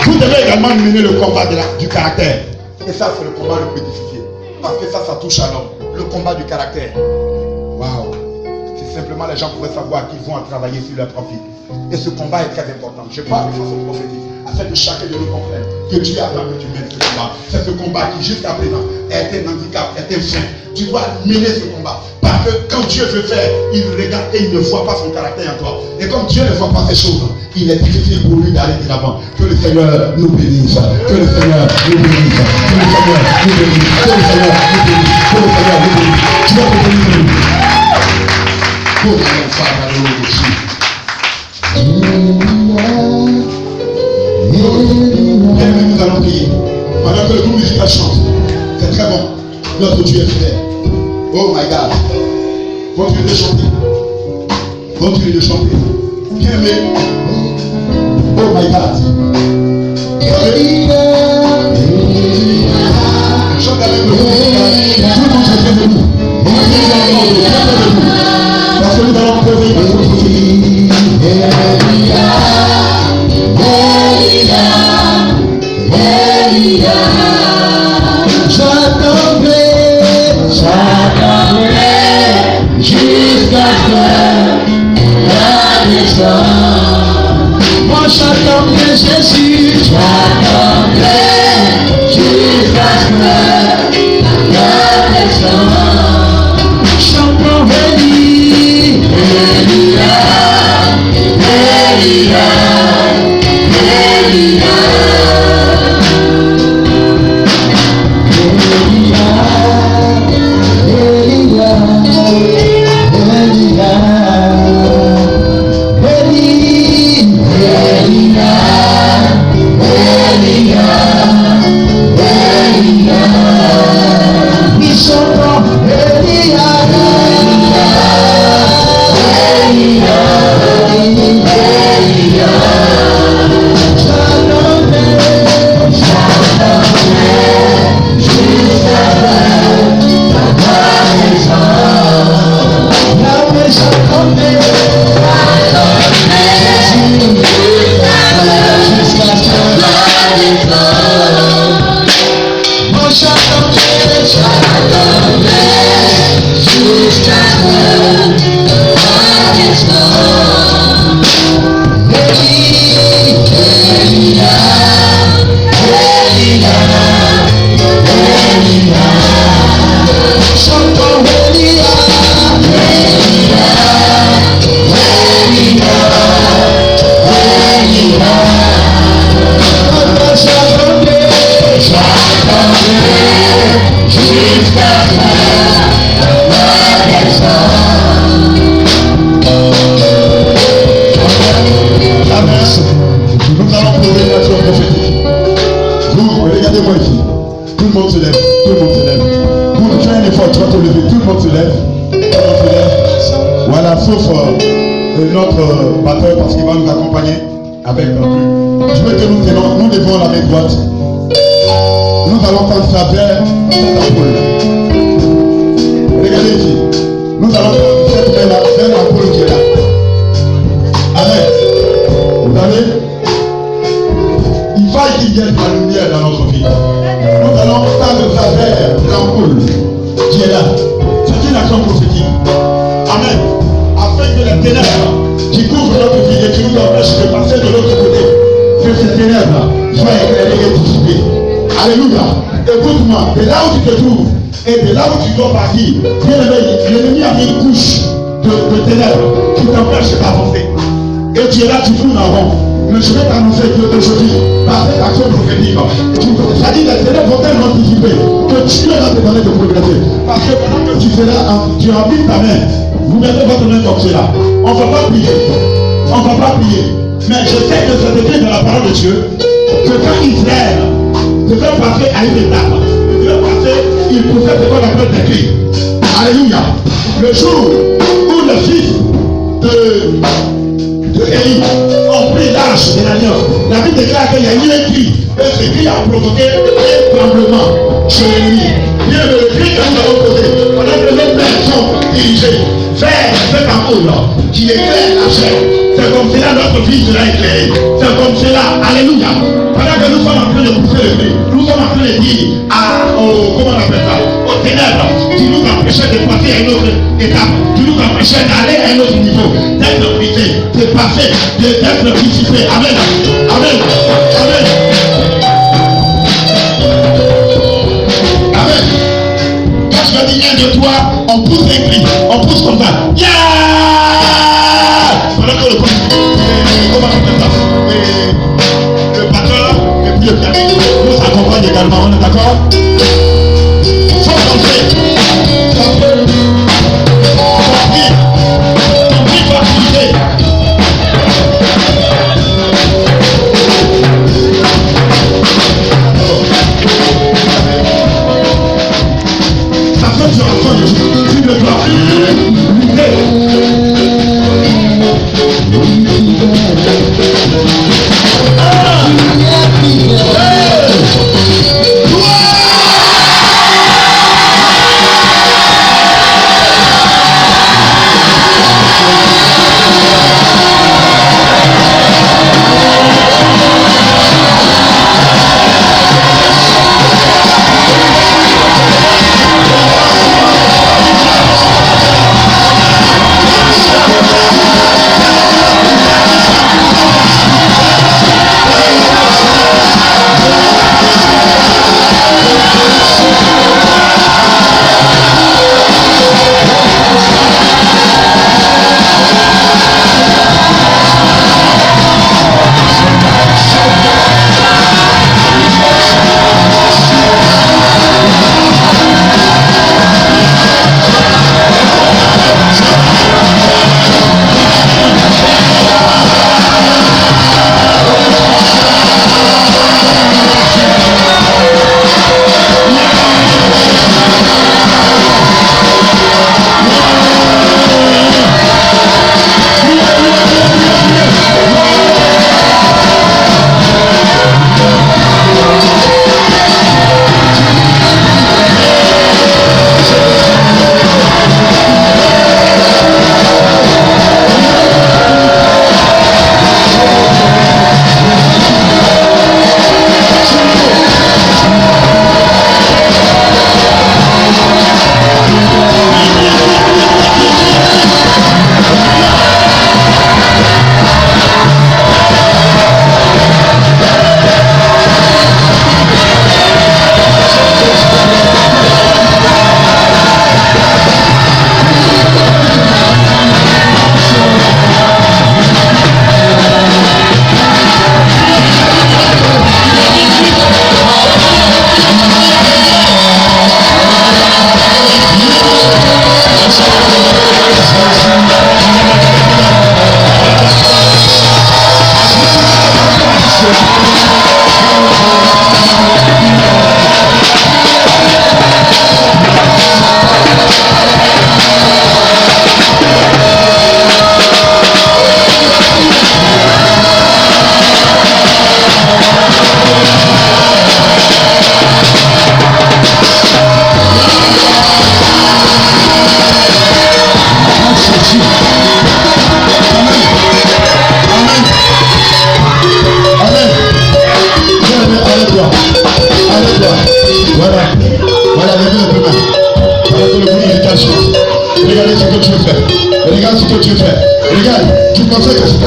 Vous devez également mener le combat du caractère. Et ça, c'est le combat le plus difficile. Parce que ça touche à l'homme. Le combat du caractère. Waouh. Si simplement les gens pouvaient savoir qu'ils vont travailler sur leur profil. Et ce combat est très important. Je parle de façon prophétique. Afin que chacun de nous comprenne que Dieu attend que tu mènes ce combat. C'est ce combat qui, jusqu'à présent, est un handicap, est un frein. Tu dois mener ce combat. Parce que quand Dieu veut faire, il regarde et il ne voit pas son caractère en toi. Et comme Dieu ne voit pas ces choses, il est difficile pour lui d'aller de l'avant. Que le Seigneur nous bénisse. Que le Seigneur nous bénisse. Que le Seigneur nous bénisse. Que le Seigneur nous bénisse. Que le Seigneur nous bénisse. Tu vas te bénir. Pour la femme à l'eau aussi. Bien, nous allons prier. Pendant que le groupe musical chante. C'est très bon. Notre Dieu est fidèle. Oh my God. Continuez de chanter. Continuez de chanter. Bien aimé. Oh my God. Chante avec le groupe musical. Tout le monde se fait de nous. Parce que nous allons poser notre vie. J'attendrai jusqu'à ce que la descende. Moi j'attendrai Jésus. J'attendrai jusqu'à ce que la descende. Chantons Élie, Élia, Élia, Élia. Elia, Elia, Elia. Nous allons prouver une action prophétique. Vous, regardez-moi ici. Tout le monde se lève. Tout le monde se lève. Vous faites un effort, tu vas te lever. Tout le monde se lève. Tout le monde se lève. Voilà, sauf notre batteur parce qu'il va nous accompagner avec un peu. Je veux que nous levons la main droite. Nous allons prendre ça vers cette ampoule. Regardez ici. Nous allons prendre cette main-là vers l'ampoule qui est là. Amen. Vous savez, il faut qu'il y ait de la lumière dans notre vie. Nous allons tendre ça vers l'ampoule qui est là. C'est une action prophétique. Amen. Afin que les ténèbres qui couvrent notre vie et qui nous empêchent de passer de l'autre côté, que ces ténèbres soient éclairées et dissipées. Alléluia. Écoute-moi, de là où tu te trouves et de là où tu dois partir, bien aimé, l'ennemi a mis une couche de ténèbres qui t'empêche d'avancer. Et tu es là, tu tournes en rond. Mais je vais t'annoncer que aujourd'hui, par cette action prophétique, c'est-à-dire les ténèbres vont tellement dissiper que tu es là te donner de progresser. Parce que pendant que tu fais là, tu empiles ta main. Vous mettez votre main comme cela. On ne va pas prier. On ne va pas prier. Mais je sais que c'est écrit dans la parole de Dieu que quand Israël devait passer à une étape, il pouvait ce qu'on appelle des cris. Alléluia. Le jour où le fils de Élie ont pris l'arche de l'alliance, la Bible déclare qu'il y a eu un cri. Et ce cri a provoqué un tremblement chez l'ennemi. Bien le cri que nous avons posé, pendant que nos pères sont dirigés vers cette ampoule qui éclaire la chair. C'est comme cela notre vie sera éclairée. C'est comme cela, alléluia. Pendant que nous sommes en train de pousser le cri, nous sommes en train de dire comment on appelle ça, aux ténèbres qui nous empêchaient de passer à une autre étape, qui nous empêchaient d'aller à un autre niveau, d'être brisés, de passer, d'être dissipés. Amen. Amen. Amen. Amen. Quand je vais dire un de toi, on pousse un cri, on pousse comme ça. Yeah! Pendant que comment on appelle ça? Le batteur et puis le pianiste nous accompagnent également, on est d'accord? Faut danser. Ton prix va prier. Ça fait sur un son de tu le dois. Wow!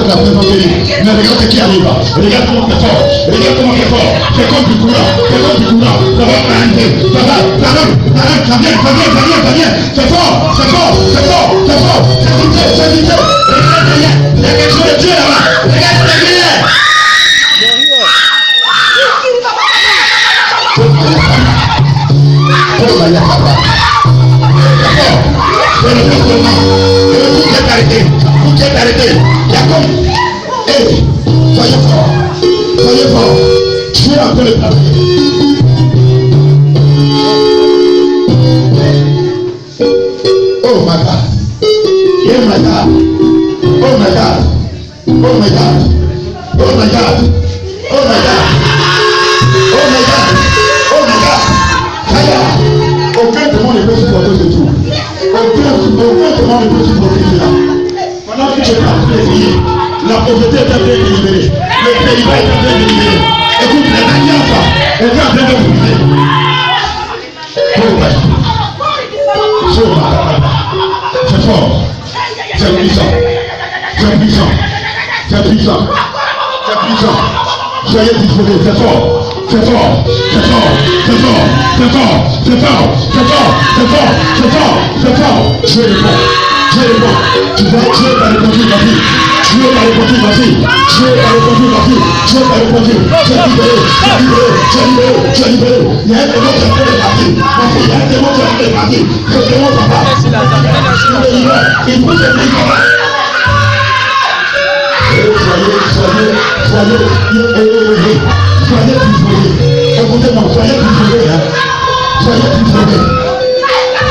la présence de lui. Mais regarde qui arrive. Regarde comment c'est fort. Regarde comment c'est fort. C'est comme du courant. C'est comme du courant. Ça va arrêter. Ça va. Ça vient. C'est fort. C'est fort. C'est fort. C'est fort. C'est vite. Regarde derrière. Il y a quelque chose de Dieu là-bas. Regarde derrière. Vous êtes arrêté. Il y a comme. Hey, soyez fort. Soyez fort. Tu es en train de travailler. Oh my God. Yeah, my God. Oh my God. Oh my God. Oh my God. Oh my God. Oh my God. Oh my God. Fire. Aucun démon ne peut supporter ce tour. Aucun démon ne peut supporter cela. Pendant que je suis en train de prier, la pauvreté est en train de libérer. Le pays va être en train de libérer. Écoute, les alliances est en train de briser. C'est fort. C'est puissant. C'est puissant. C'est puissant. C'est puissant. Soyez disposés. C'est fort. C'est fort. C'est fort. C'est fort. C'est fort. C'est fort. C'est fort. C'est fort. C'est fort. C'est fort. Je réponds. Je réponds. Tu vas tuer par le conflit de la vie. Tuer par le conflit de la vie. Tuer par le conflit de la vie. Tuer par le conflit. Tu es libéré. Tu es libéré. Tu es libéré. Tu es libéré. Il y a un démon qui est en train de partir. Il y a un démon qui est en train de partir. Ce démon va pas. Il faut se libérer. Soyez disposés. Écoutez-moi, soyez disposés. Soyez disposés.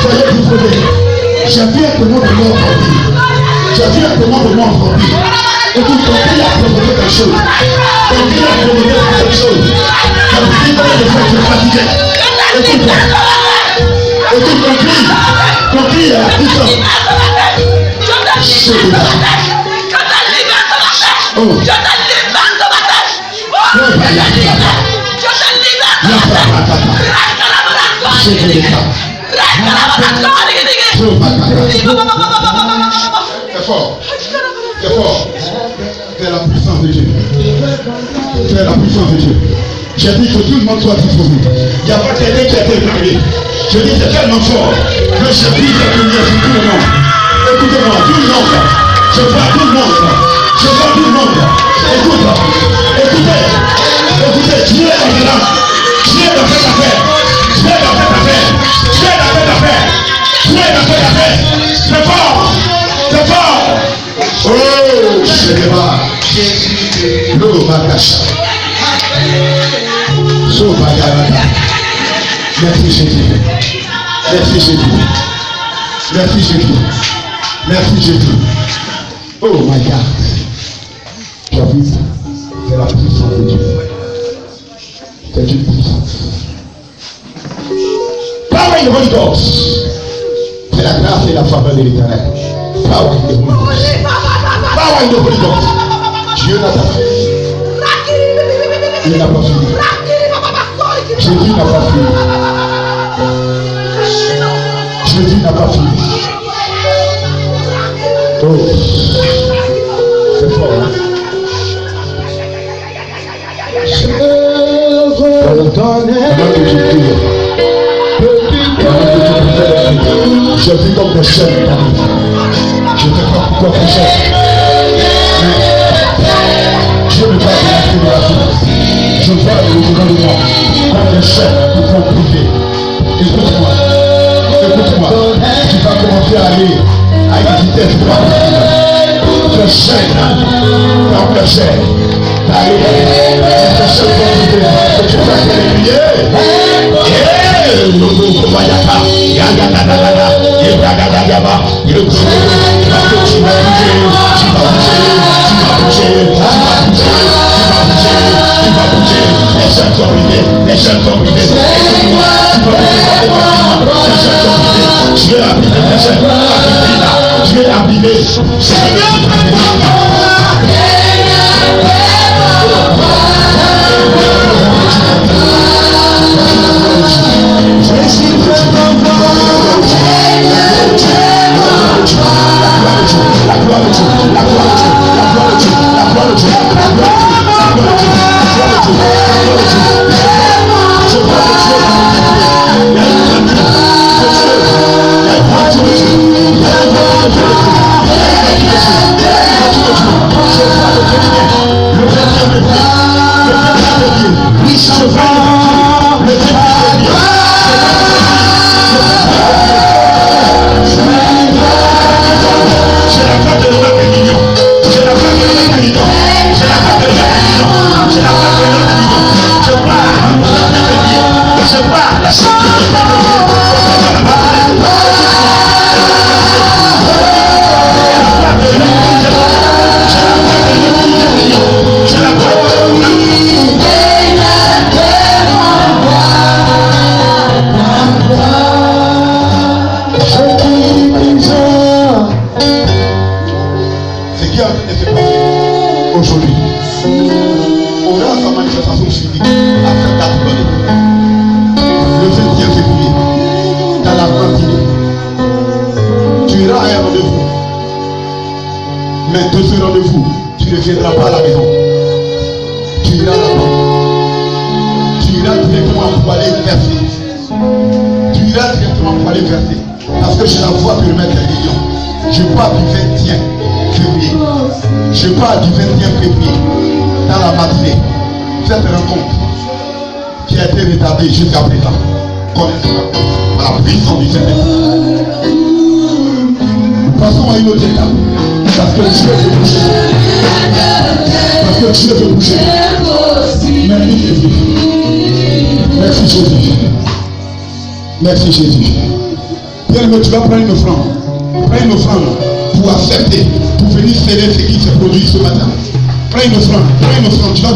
Soyez disposés. J'ai vu un témoin de mort sortir. J'ai vu un témoin de mort sortir. Écoute, ton pays a provoqué quelque chose. Ton pays a provoqué quelque chose. Ça vous dit combien de fois tu es fatigué. Écoute-moi. Écoute, ton cri est la puissance. C'est là. Oh. Je te libère de ma tâche. Je te libère. C'est fort. C'est fort. C'est la puissance de Dieu. C'est la puissance de Dieu. J'ai dit que tout le monde soit disposé. Il n'y a pas quelqu'un qui a été évacué. Je dis c'est tellement fort que je prie cette lumière sur tout le monde. Écoutez-moi, tout le monde. Je vois tout le monde. Je vois tout le monde. Écoute, écoutez, Dieu est là. Dieu est dans cette affaire. Dieu est dans cette affaire. Dieu est dans cette affaire. Dieu est dans cette affaire. C'est fort. C'est fort. Oh, je ne sais pas. L'eau va cacher. Merci Jésus. Merci Jésus. Merci Jésus. Merci Jésus. Oh my God. Tu as vu ça? C'est la puissance de Dieu. C'est une puissance. Power in the Holy Ghost. C'est la grâce et la faveur de l'Éternel. Power in the Holy Ghost. Power in the Holy Ghost. Dieu n'a pas fini. Il n'a pas fini. Jésus n'a pas fini. Jésus n'a pas fini. Oh. C'est fort, hein? Je vis comme des chaînes. Je ne sais pas pourquoi des chaînes. Dieu ne va pas de la vie. Je vois le gouvernement comme des chaînes qui font briser. Écoute-moi. Écoute-moi. Tu vas commencer à aller à une vitesse pas possible. Des chaînes. Dans des chaînes. Des chaînes vont briser. Tu vas te réveiller. La gloire de Dieu. Mais de ce rendez-vous, tu ne viendras pas à la maison. Tu iras là-bas. Tu iras directement pour aller verser. Tu iras directement pour aller verser. Parce que je la vois te remettre les millions. Je pars du 21 février. Je pars du 21 février. Dans la matinée. Cette rencontre qui a été rétablie jusqu'à présent. Connaîtra par la puissance du Saint-Esprit. Passons à une autre étape. Parce que Dieu veut bouger. Parce que Dieu veut bouger. Merci Jésus. Merci Jésus. Merci Jésus. Bien-aimé, tu vas prendre une offrande. Prends une offrande pour accepter, pour venir célébrer ce qui s'est produit ce matin. Prends une offrande. Tu vas